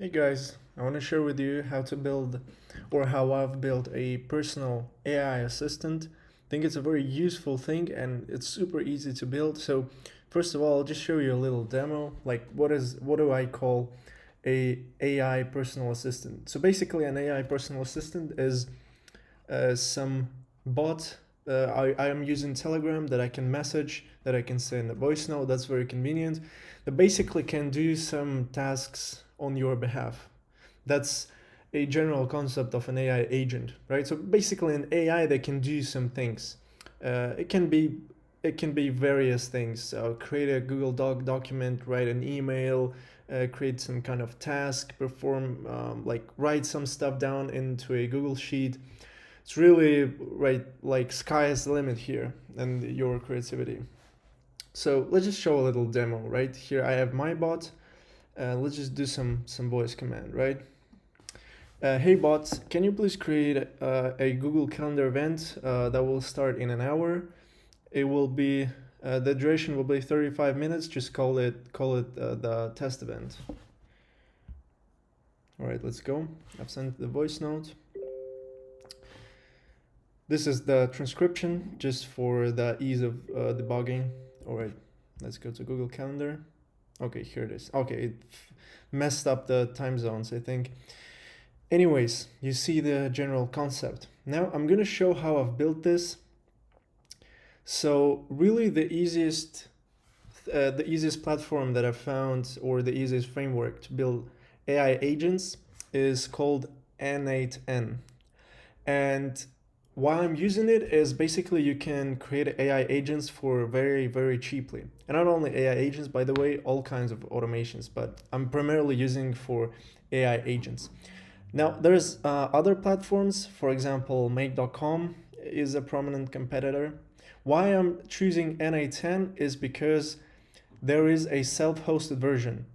Hey guys, I want to share with you how to build or how I've built a personal AI assistant. I think it's a very useful thing and it's super easy to build. So first of all, I'll just show you a little demo, like what do I call a AI personal assistant. So basically an AI personal assistant is some bot. I am using Telegram that I can message, that I can send a voice note. That's very convenient. That basically can do some tasks on your behalf. That's a general concept of an AI agent, right? So basically, an AI that can do some things. It can be various things. Create a Google Doc document, write an email, create some kind of task, perform like write some stuff down into a Google Sheet. It's really right, like sky is the limit here and your creativity. So let's just show a little demo, right? Here I have my bot. Let's just do some voice command, right? Hey bots, can you please create a Google Calendar event that will start in an hour? It will be the duration will be 35 minutes. Just call it the test event. All right, let's go. I've sent the voice note. This is the transcription just for the ease of debugging. All right, let's go to Google Calendar. Okay, here it is. Okay, it messed up the time zones, I think. Anyways, you see the general concept. Now I'm going to show how I've built this. So really the easiest platform that I've found, or the easiest framework to build AI agents, is called N8N. And why I'm using it is basically you can create AI agents for very, very cheaply. And not only AI agents, by the way, all kinds of automations, but I'm primarily using for AI agents. Now, there's other platforms, for example, make.com is a prominent competitor. Why I'm choosing N8N is because there is a self-hosted version.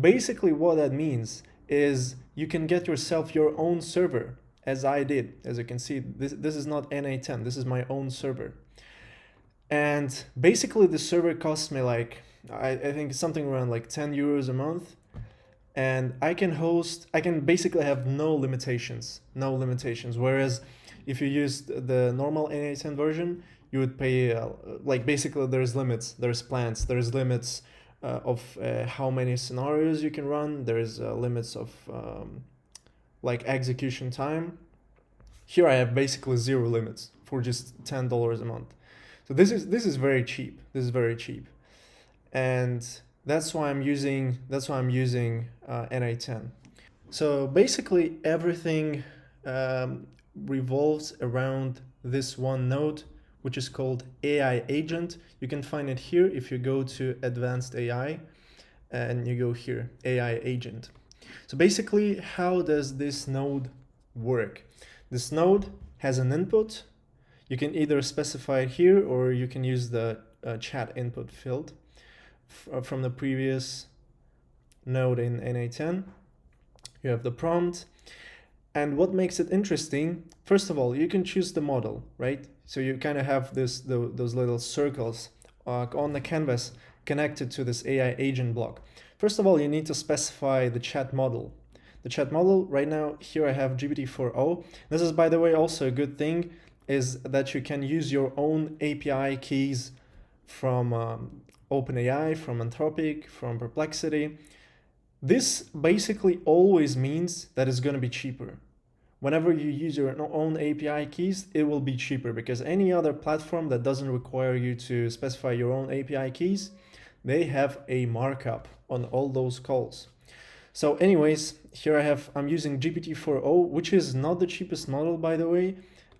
Basically, what that means is you can get yourself your own server, as I did. As you can see, this is not N8N, this is my own server. And basically, the server costs me like, I think something around like 10 euros a month. And I can basically have no limitations. Whereas if you use the normal N8N version, you would pay, like basically there's limits, there's plans, there's limits of how many scenarios you can run, there's limits of like execution time. Here I have basically zero limits for just $10 a month. So this is very cheap. This is very cheap. And that's why I'm using N8N. So basically everything revolves around this one node, which is called AI agent. You can find it here if you go to advanced AI and you go here, AI agent. So basically, how does this node work? This node has an input. You can either specify it here or you can use the chat input field from the previous node in N8N. You have the prompt. And what makes it interesting, first of all, you can choose the model, right? So you kind of have those little circles on the canvas connected to this AI agent block. First of all, you need to specify the chat model. The chat model, right now, here I have GPT-4o. This is, by the way, also a good thing, is that you can use your own API keys from OpenAI, from Anthropic, from Perplexity. This basically always means that it's going to be cheaper. Whenever you use your own API keys, it will be cheaper because any other platform that doesn't require you to specify your own API keys, they have a markup on all those calls. So anyways, here I'm using GPT-4o, which is not the cheapest model, by the way.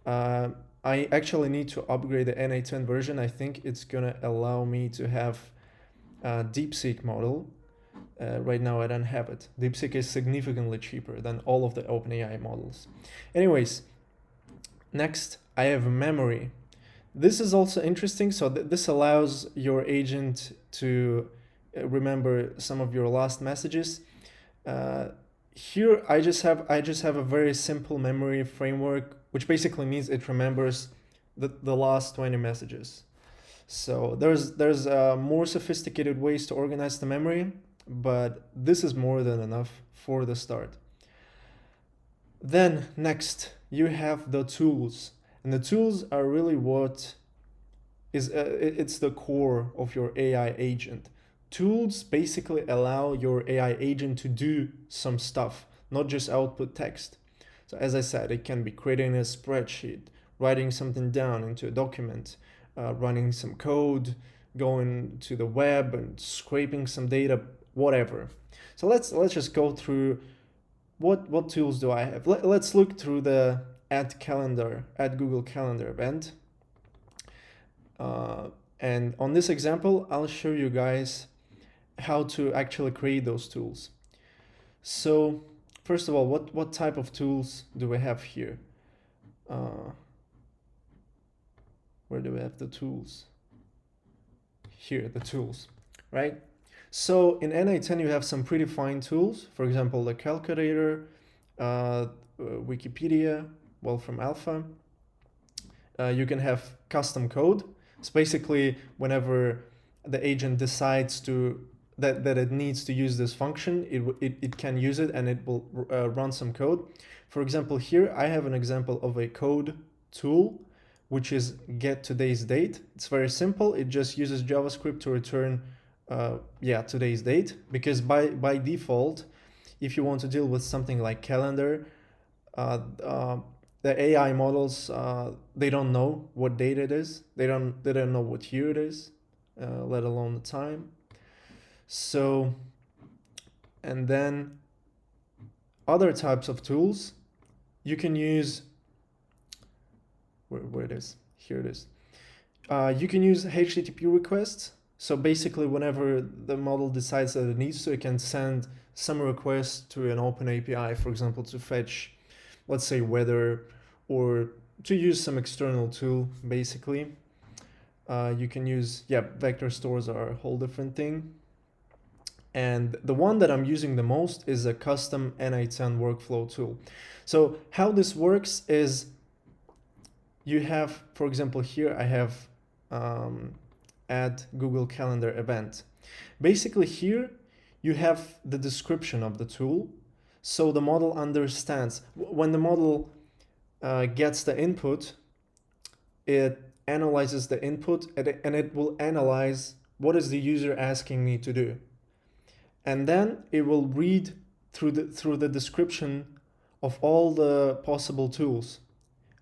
I actually need to upgrade the N8N version. I think it's gonna allow me to have a DeepSeek model. Right now I don't have it. DeepSeek is significantly cheaper than all of the OpenAI models. Anyways, next I have memory. This is also interesting. So this allows your agent to remember some of your last messages. Here I just have a very simple memory framework, which basically means it remembers the last 20 messages. So there's more sophisticated ways to organize the memory. but this is more than enough for the start. Then next, you have the tools, and the tools are really what is it's the core of your AI agent. Tools basically allow your AI agent to do some stuff, not just output text. So as I said, it can be creating a spreadsheet, writing something down into a document, running some code, going to the web and scraping some data, whatever. So let's just go through what tools do I have. Let's look through the add Google Calendar event. And on this example, I'll show you guys how to actually create those tools. So first of all, what type of tools do we have here? Where do we have the tools? Here, the tools, right? So in NA10, you have some predefined tools. For example, the calculator, Wikipedia, well, from Alpha. You can have custom code. It's basically whenever the agent decides that it needs to use this function, it can use it and it will run some code. For example, here I have an example of a code tool, which is get today's date. It's very simple. It just uses JavaScript to return today's date, because by default, if you want to deal with something like calendar, the AI models, they don't know what date it is. They don't know what year it is, let alone the time. So, and then other types of tools, you can use, where it is, here it is. You can use HTTP requests. So basically, whenever the model decides that it needs to, it can send some request to an OpenAI, for example, to fetch, let's say, weather, or to use some external tool, basically. You can use, vector stores are a whole different thing. And the one that I'm using the most is a custom NA10 workflow tool. So how this works is you have, for example, here I have add Google Calendar event. Basically here you have the description of the tool. So the model understands. When the model gets the input, it analyzes the input and it will analyze what is the user asking me to do. And then it will read through the description of all the possible tools,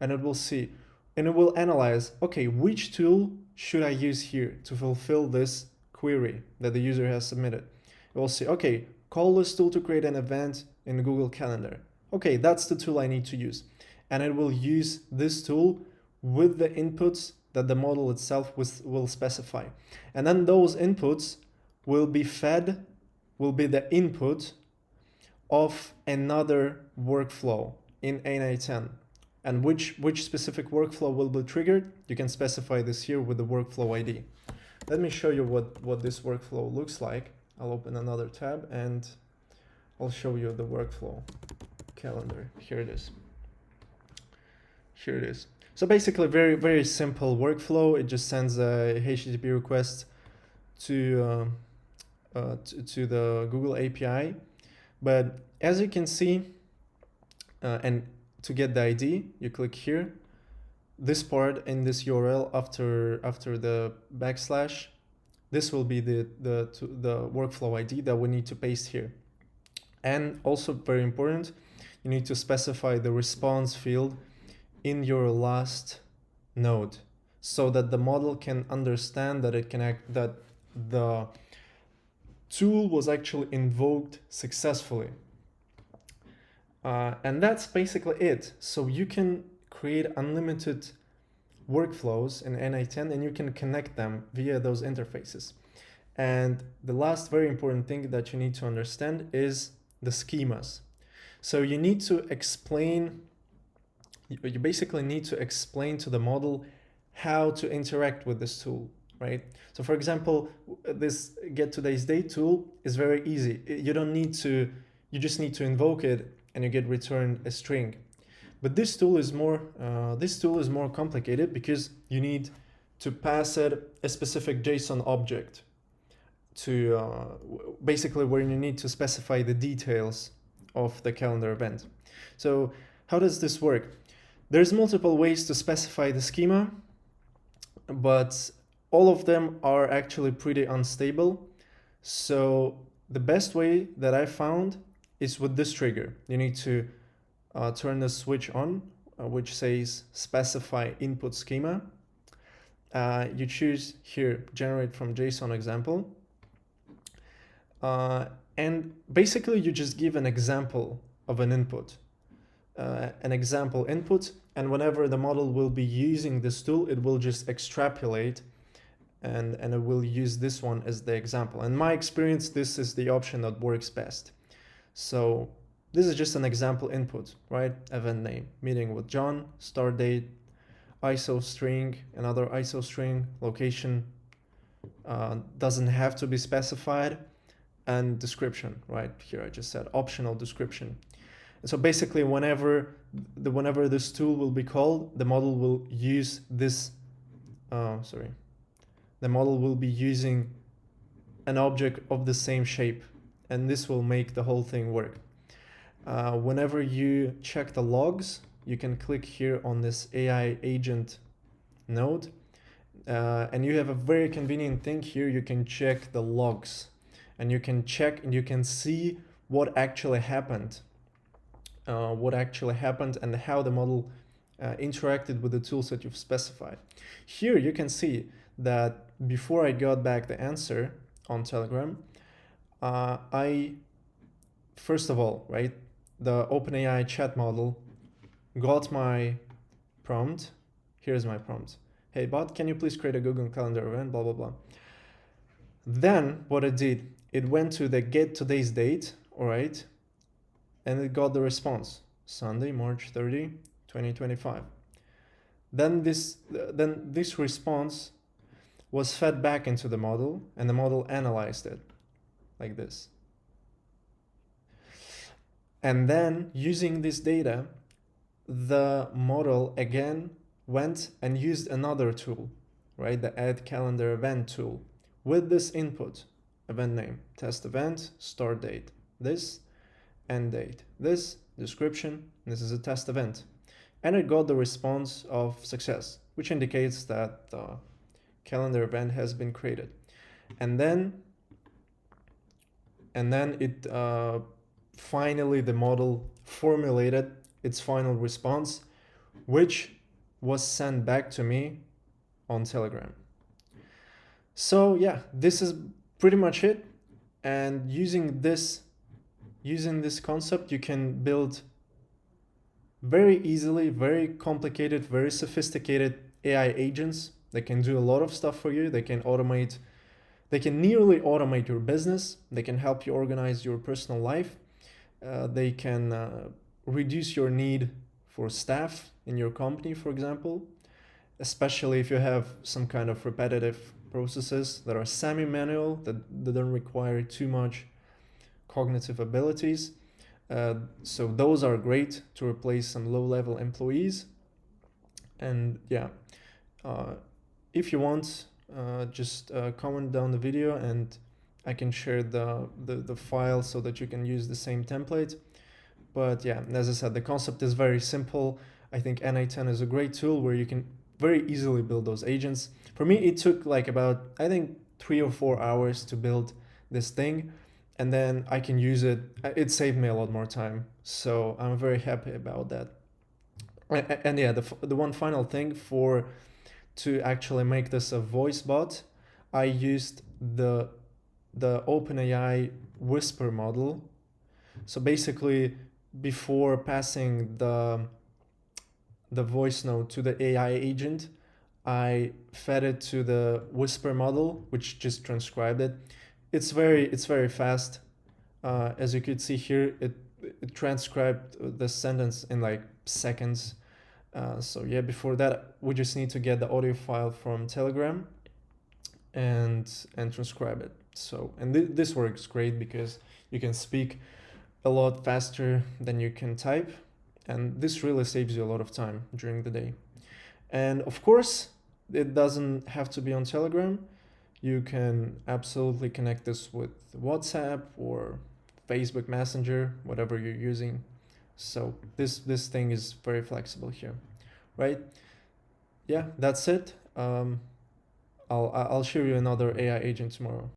and it will see, and it will analyze, okay, which tool should I use here to fulfill this query that the user has submitted. It will say, okay, call this tool to create an event in Google Calendar. Okay, that's the tool I need to use. And it will use this tool with the inputs that the model itself will specify. And then those inputs will be fed, will be the input of another workflow in NA10. And which specific workflow will be triggered, you can specify this here with the workflow ID. Let me show you what this workflow looks like. I'll open another tab and I'll show you the workflow calendar. Here it is. Here it is. So basically very, very simple workflow. It just sends a HTTP request to the Google API. But as you can see, and to get the ID, you click here. This part in this URL after the backslash, this will be the workflow ID that we need to paste here. And also very important, you need to specify the response field in your last node so that the model can understand that that the tool was actually invoked successfully. And that's basically it. So you can create unlimited workflows in NA10 and you can connect them via those interfaces. And the last very important thing that you need to understand is the schemas. So you need to explain, you basically need to explain to the model how to interact with this tool, right? So for example, this get today's date tool is very easy. You don't need to, you just need to invoke it and you get returned a string. But this tool is more complicated because you need to pass it a specific JSON object. basically where you need to specify the details of the calendar event. So how does this work? There's multiple ways to specify the schema, but all of them are actually pretty unstable. So the best way that I found is with this trigger. You need to turn the switch on, which says specify input schema. You choose here, generate from JSON example. And basically you just give an example of an input, an example input, and whenever the model will be using this tool, it will just extrapolate and it will use this one as the example. In my experience, this is the option that works best. So this is just an example input, right? Event name, meeting with John, start date, ISO string, another ISO string, location, doesn't have to be specified, and description, right? Here I just said optional description. And so basically whenever this tool will be called, the model will use this, the model will be using an object of the same shape, and this will make the whole thing work. Whenever you check the logs, you can click here on this AI agent node, and you have a very convenient thing here. You can check the logs, and you can check and you can see what actually happened, and how the model interacted with the tools that you've specified. Here you can see that before I got back the answer on Telegram, I first of all, right, the OpenAI chat model got my prompt. Here's my prompt. Hey bot, can you please create a Google Calendar event, blah, blah, blah. Then what it did, it went to the get today's date, all right, and it got the response, Sunday, March 30, 2025. Then this response was fed back into the model, and the model analyzed it like this. And then using this data, the model again went and used another tool, right? The add calendar event tool with this input, event name, test event, start date, this, end date, this, description, this is a test event. And it got the response of success, which indicates that the calendar event has been created. And then it finally, the model formulated its final response, which was sent back to me on Telegram. So yeah, this is pretty much it. And using this concept, you can build very easily, very complicated, very sophisticated AI agents that can do a lot of stuff for you. They can nearly automate your business. They can help you organize your personal life. They can reduce your need for staff in your company, for example, especially if you have some kind of repetitive processes that are semi-manual, that don't require too much cognitive abilities. So those are great to replace some low-level employees. And yeah, if you want, just comment down the video and I can share the file so that you can use the same template. But yeah, as I said, the concept is very simple. I think NA10 is a great tool where you can very easily build those agents. For me, it took like about, I think, 3 or 4 hours to build this thing. And then I can use it. It saved me a lot more time. So I'm very happy about that. And yeah, the one final thing to actually make this a voice bot, I used the OpenAI whisper model. So basically, before passing the voice note to the AI agent, I fed it to the whisper model, which just transcribed it. It's very fast. As you could see here, it transcribed the sentence in like seconds. So yeah, before that, we just need to get the audio file from Telegram and transcribe it. So, and this works great because you can speak a lot faster than you can type, and this really saves you a lot of time during the day. And of course, it doesn't have to be on Telegram. You can absolutely connect this with WhatsApp or Facebook Messenger, whatever you're using. So this thing is very flexible here, right? Yeah, that's it. I'll show you another AI agent tomorrow.